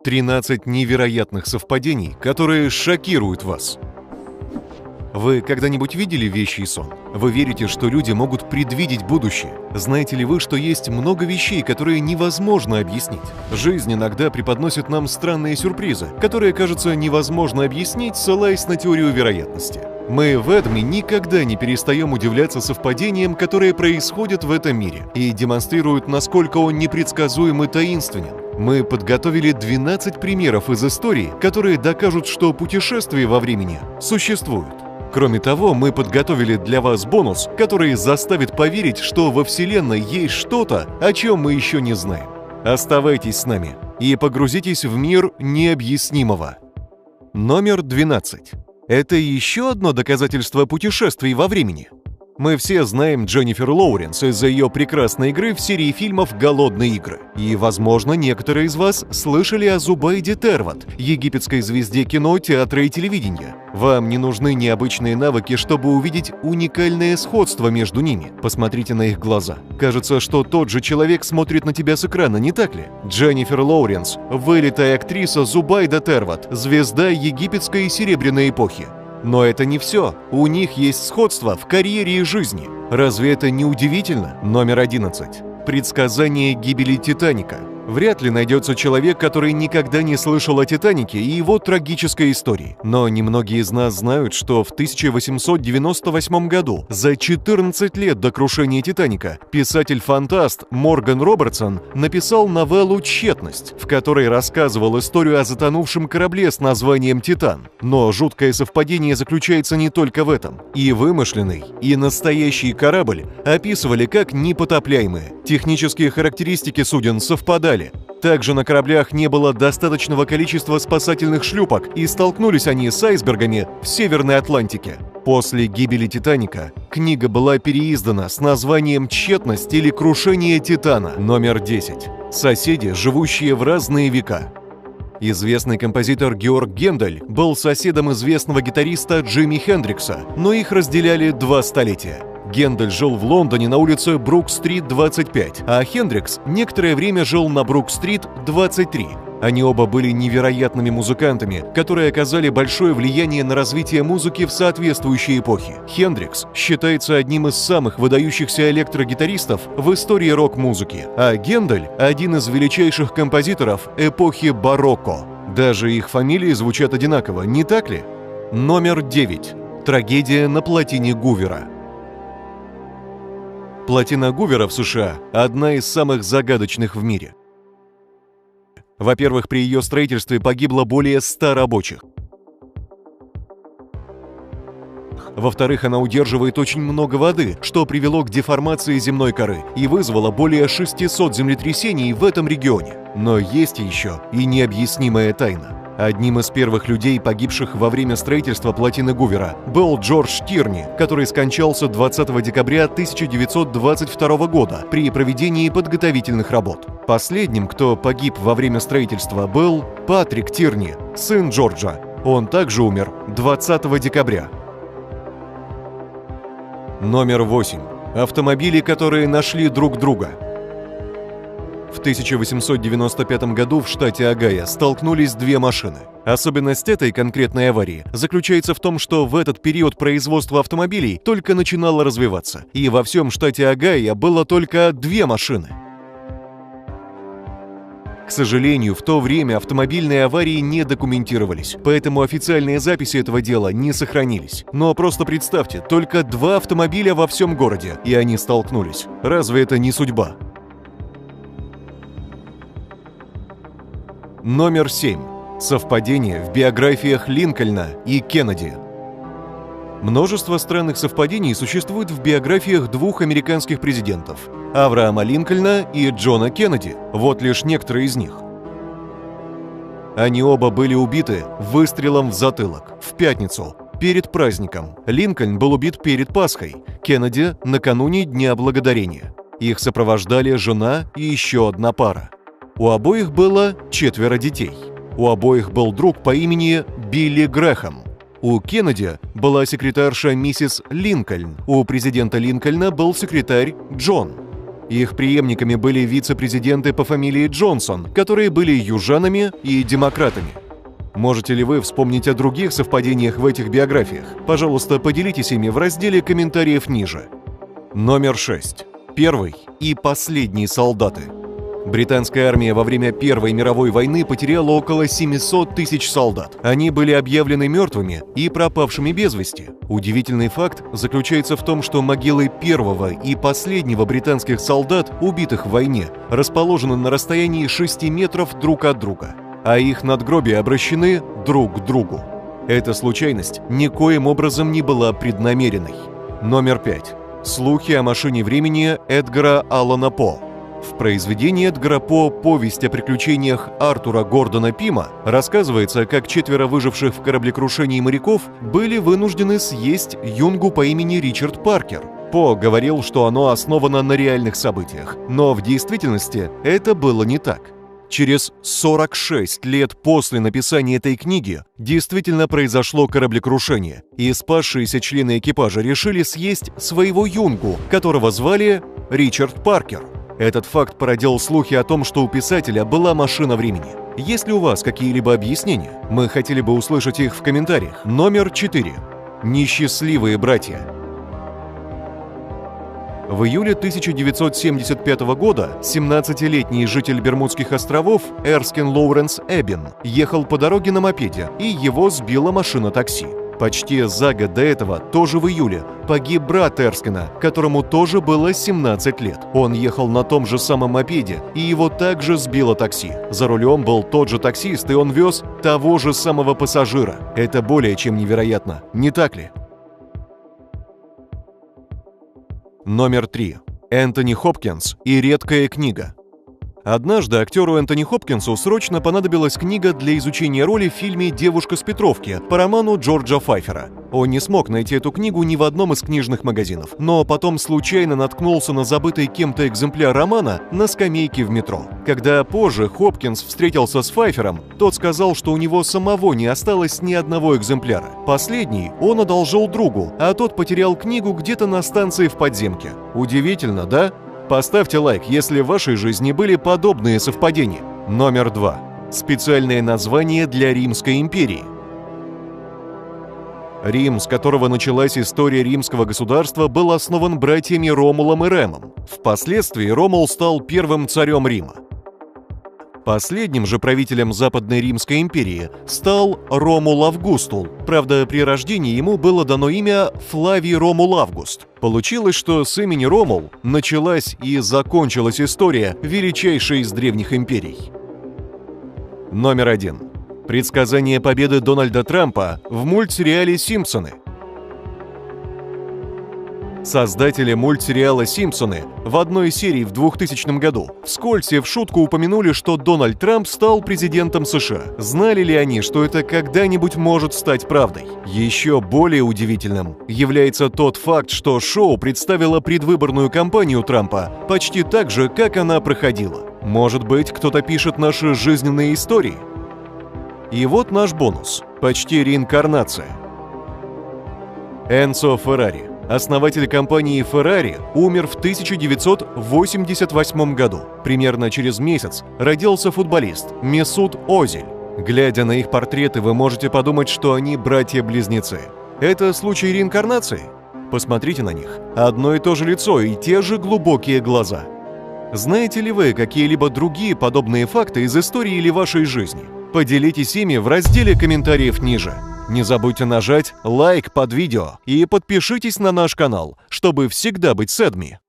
13 невероятных совпадений, которые шокируют вас. Вы когда-нибудь видели вещий сон? Вы верите, что люди могут предвидеть будущее? Знаете ли вы, что есть много вещей, которые невозможно объяснить? Жизнь иногда преподносит нам странные сюрпризы, которые кажется невозможно объяснить, ссылаясь на теорию вероятности. Мы в Эдме никогда не перестаем удивляться совпадениям, которые происходят в этом мире, и демонстрируют, насколько он непредсказуем и таинственен. Мы подготовили 12 примеров из истории, которые докажут, что путешествия во времени существуют. Кроме того, мы подготовили для вас бонус, который заставит поверить, что во Вселенной есть что-то, о чем мы еще не знаем. Оставайтесь с нами и погрузитесь в мир необъяснимого. Номер 12. Это еще одно доказательство путешествий во времени. Мы все знаем Дженнифер Лоуренс из-за ее прекрасной игры в серии фильмов «Голодные игры». И, возможно, некоторые из вас слышали о Зубайде Терват, египетской звезде кино, театра и телевидения. Вам не нужны необычные навыки, чтобы увидеть уникальное сходство между ними. Посмотрите на их глаза. Кажется, что тот же человек смотрит на тебя с экрана, не так ли? Дженнифер Лоуренс – вылитая актриса Зубайда Терват, звезда египетской серебряной эпохи. Но это не все. У них есть сходство в карьере и жизни. Разве это не удивительно? Номер 11. Предсказание гибели Титаника. Вряд ли найдется человек, который никогда не слышал о Титанике и его трагической истории. Но немногие из нас знают, что в 1898 году, за 14 лет до крушения Титаника, писатель-фантаст Морган Робертсон написал новеллу «Тщетность», в которой рассказывал историю о затонувшем корабле с названием «Титан». Но жуткое совпадение заключается не только в этом. И вымышленный, и настоящий корабль описывали как непотопляемые. Технические характеристики суден совпадали. Также на кораблях не было достаточного количества спасательных шлюпок, и столкнулись они с айсбергами в Северной Атлантике. После гибели Титаника книга была переиздана с названием «Тщетность» или «Крушение Титана». Номер 10. Соседи, живущие в разные века. Известный композитор Георг Гендель был соседом известного гитариста Джимми Хендрикса, но их разделяли 2 столетия. Гендель жил в Лондоне на улице Брук-стрит 25, а Хендрикс некоторое время жил на Брук-стрит 23. Они оба были невероятными музыкантами, которые оказали большое влияние на развитие музыки в соответствующей эпохе. Хендрикс считается одним из самых выдающихся электрогитаристов в истории рок-музыки, а Гендель – один из величайших композиторов эпохи барокко. Даже их фамилии звучат одинаково, не так ли? Номер 9. Трагедия на плотине Гувера. Плотина Гувера в США – одна из самых загадочных в мире. Во-первых, при ее строительстве погибло более 100 рабочих. Во-вторых, она удерживает очень много воды, что привело к деформации земной коры и вызвало более 600 землетрясений в этом регионе. Но есть еще и необъяснимая тайна. Одним из первых людей, погибших во время строительства плотины Гувера, был Джордж Тирни, который скончался 20 декабря 1922 года при проведении подготовительных работ. Последним, кто погиб во время строительства, был Патрик Тирни, сын Джорджа. Он также умер 20 декабря. Номер 8. Автомобили, которые нашли друг друга. В 1895 году в штате Огайо столкнулись 2 машины. Особенность этой конкретной аварии заключается в том, что в этот период производство автомобилей только начинало развиваться, и во всем штате Огайо было только 2 машины. К сожалению, в то время автомобильные аварии не документировались, поэтому официальные записи этого дела не сохранились. Но просто представьте, только 2 автомобиля во всем городе, и они столкнулись. Разве это не судьба? Номер 7. Совпадение в биографиях Линкольна и Кеннеди. Множество странных совпадений существует в биографиях 2 американских президентов – Авраама Линкольна и Джона Кеннеди. Вот лишь некоторые из них. Они оба были убиты выстрелом в затылок в пятницу, перед праздником. Линкольн был убит перед Пасхой, Кеннеди – накануне Дня Благодарения. Их сопровождали жена и еще одна пара. У обоих было 4 детей. У обоих был друг по имени Билли Грэхэм. У Кеннеди была секретарша миссис Линкольн. У президента Линкольна был секретарь Джон. Их преемниками были вице-президенты по фамилии Джонсон, которые были южанами и демократами. Можете ли вы вспомнить о других совпадениях в этих биографиях? Пожалуйста, поделитесь ими в разделе комментариев ниже. Номер 6. Первый и последний солдаты. Британская армия во время Первой мировой войны потеряла около 700 тысяч солдат. Они были объявлены мертвыми и пропавшими без вести. Удивительный факт заключается в том, что могилы первого и последнего британских солдат, убитых в войне, расположены на расстоянии 6 метров друг от друга, а их надгробия обращены друг к другу. Эта случайность никоим образом не была преднамеренной. Номер 5. Слухи о машине времени Эдгара Аллана По. В произведении Эдгара По «Повесть о приключениях Артура Гордона Пима» рассказывается, как 4 выживших в кораблекрушении моряков были вынуждены съесть юнгу по имени Ричард Паркер. По говорил, что оно основано на реальных событиях, но в действительности это было не так. Через 46 лет после написания этой книги действительно произошло кораблекрушение, и спасшиеся члены экипажа решили съесть своего юнгу, которого звали Ричард Паркер. Этот факт породил слухи о том, что у писателя была машина времени. Есть ли у вас какие-либо объяснения? Мы хотели бы услышать их в комментариях. Номер 4. Несчастливые братья. В июле 1975 года 17-летний житель Бермудских островов Эрскин Лоуренс Эббин ехал по дороге на мопеде, и его сбила машина такси. Почти за год до этого, тоже в июле, погиб брат Эрскина, которому тоже было 17 лет. Он ехал на том же самом мопеде, и его также сбило такси. За рулем был тот же таксист, и он вез того же самого пассажира. Это более чем невероятно, не так ли? Номер 3. Энтони Хопкинс и редкая книга. Однажды актеру Энтони Хопкинсу срочно понадобилась книга для изучения роли в фильме «Девушка с Петровки» по роману Джорджа Файфера. Он не смог найти эту книгу ни в одном из книжных магазинов, но потом случайно наткнулся на забытый кем-то экземпляр романа на скамейке в метро. Когда позже Хопкинс встретился с Файфером, тот сказал, что у него самого не осталось ни одного экземпляра. Последний он одолжил другу, а тот потерял книгу где-то на станции в подземке. Удивительно, да? Поставьте лайк, если в вашей жизни были подобные совпадения. Номер 2. Специальное название для Римской империи. Рим, с которого началась история римского государства, был основан братьями Ромулом и Ремом. Впоследствии Ромул стал первым царем Рима. Последним же правителем Западной Римской империи стал Ромул Августул. Правда, при рождении ему было дано имя Флавий Ромул Август. Получилось, что с имени Ромул началась и закончилась история величайшей из древних империй. Номер 1. Предсказание победы Дональда Трампа в мультсериале «Симпсоны». Создатели мультсериала «Симпсоны» в одной серии в 2000 году вскользь и в шутку упомянули, что Дональд Трамп стал президентом США. Знали ли они, что это когда-нибудь может стать правдой? Еще более удивительным является тот факт, что шоу представило предвыборную кампанию Трампа почти так же, как она проходила. Может быть, кто-то пишет наши жизненные истории? И вот наш бонус. Почти реинкарнация. Энцо Феррари, основатель компании Ferrari, умер в 1988 году. Примерно через месяц родился футболист Месут Озиль. Глядя на их портреты, вы можете подумать, что они братья-близнецы. Это случай реинкарнации? Посмотрите на них. Одно и то же лицо и те же глубокие глаза. Знаете ли вы какие-либо другие подобные факты из истории или вашей жизни? Поделитесь ими в разделе комментариев ниже. Не забудьте нажать лайк под видео и подпишитесь на наш канал, чтобы всегда быть с Эдми.